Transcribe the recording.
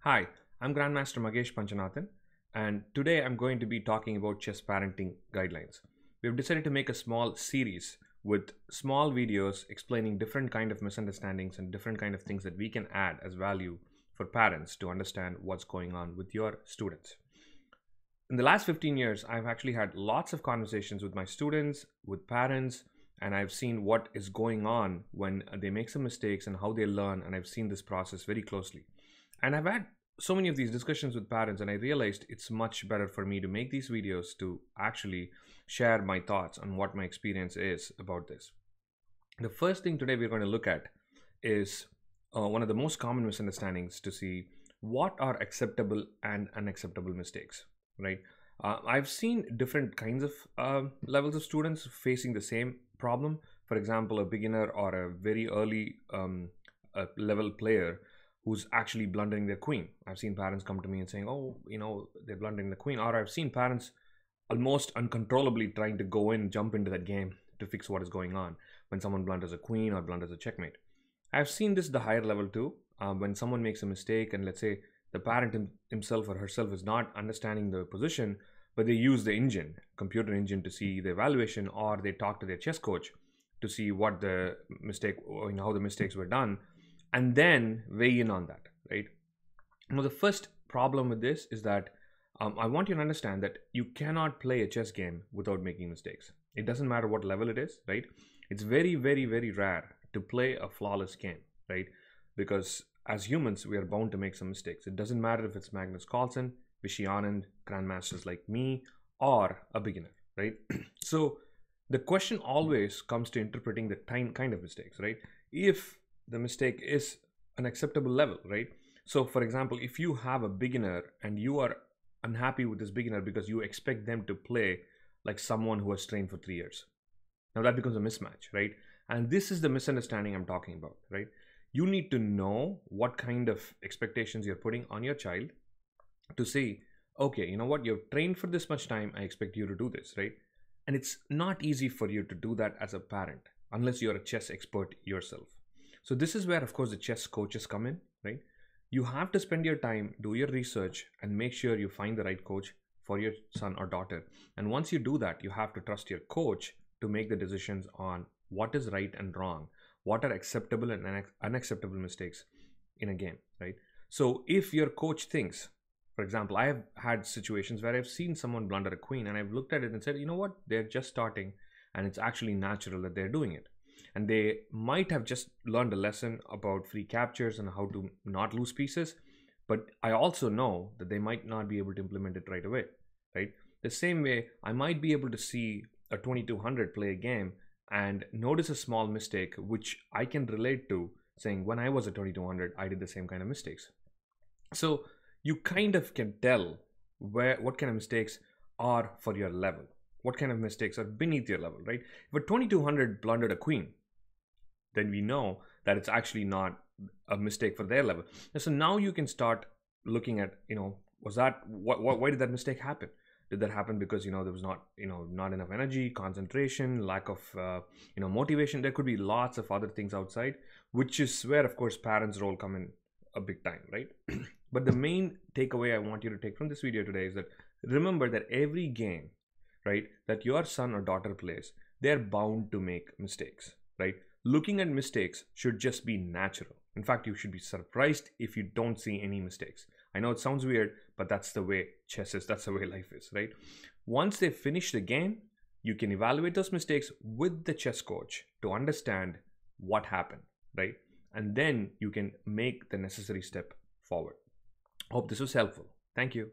Hi, I'm Grandmaster Magesh Panchanathan, and today I'm going to be talking about chess parenting guidelines. We've decided to make a small series with small videos explaining different kind of misunderstandings and different kind of things that we can add as value for parents to understand what's going on with your students. In the last 15 years, I've actually had lots of conversations with my students, with parents, and I've seen what is going on when they make some mistakes and how they learn, and I've seen this process very closely. And I've had so many of these discussions with parents, and I realized it's much better for me to make these videos to actually share my thoughts on what my experience is about this. The first thing today we're going to look at is one of the most common misunderstandings to see what are acceptable and unacceptable mistakes, right? I've seen different kinds of levels of students facing the same problem. For example, a beginner or a very early level player who's actually blundering their queen. I've seen parents come to me and saying, oh, they're blundering the queen. Or I've seen parents almost uncontrollably trying to go in, jump into that game to fix what is going on when someone blunders a queen or blunders a checkmate. I've seen this at the higher level too. When someone makes a mistake and let's say the parent himself or herself is not understanding the position, but they use the engine, computer engine, to see the evaluation, or they talk to their chess coach to see what the mistake, or how the mistakes were done, and then weigh in on that, right? Now, the first problem with this is that I want you to understand that you cannot play a chess game without making mistakes. It doesn't matter what level it is, right? It's very, very, very rare to play a flawless game, right? Because as humans, we are bound to make some mistakes. It doesn't matter if it's Magnus Carlsen, Vishy Anand, grandmasters like me, or a beginner, right? So the question always comes to interpreting the kind of mistakes, right? If the mistake is an acceptable level, right? So for example, if you have a beginner and you are unhappy with this beginner because you expect them to play like someone who has trained for 3 years, now that becomes a mismatch, right? And this is the misunderstanding I'm talking about, right? You need to know what kind of expectations you're putting on your child to say, okay, you know what, you've trained for this much time, I expect you to do this, right? And it's not easy for you to do that as a parent unless you're a chess expert yourself. So this is where, of course, the chess coaches come in, right? You have to spend your time, do your research, and make sure you find the right coach for your son or daughter. And once you do that, you have to trust your coach to make the decisions on what is right and wrong, what are acceptable and unacceptable mistakes in a game, right? So if your coach thinks, for example, I have had situations where I've seen someone blunder a queen and I've looked at it and said, you know what, they're just starting and it's actually natural that they're doing it. And they might have just learned a lesson about free captures and how to not lose pieces. But I also know that they might not be able to implement it right away, right? The same way, I might be able to see a 2200 play a game and notice a small mistake, which I can relate to, saying when I was a 2200, I did the same kind of mistakes. So you kind of can tell what kind of mistakes are for your level. What kind of mistakes are beneath your level, right? If a 2200 blundered a queen, then we know that it's actually not a mistake for their level. And so now you can start looking at, was that, why did that mistake happen? Did that happen because, there was not, not enough energy, concentration, lack of, motivation? There could be lots of other things outside, which is where, of course, parents' role come in a big time, right? But the main takeaway I want you to take from this video today is that remember that every game, right, that your son or daughter plays, they're bound to make mistakes, right? Looking at mistakes should just be natural. In fact, you should be surprised if you don't see any mistakes. I know it sounds weird, but that's the way chess is. That's the way life is, right? Once they finish the game, you can evaluate those mistakes with the chess coach to understand what happened, right? And then you can make the necessary step forward. Hope this was helpful. Thank you.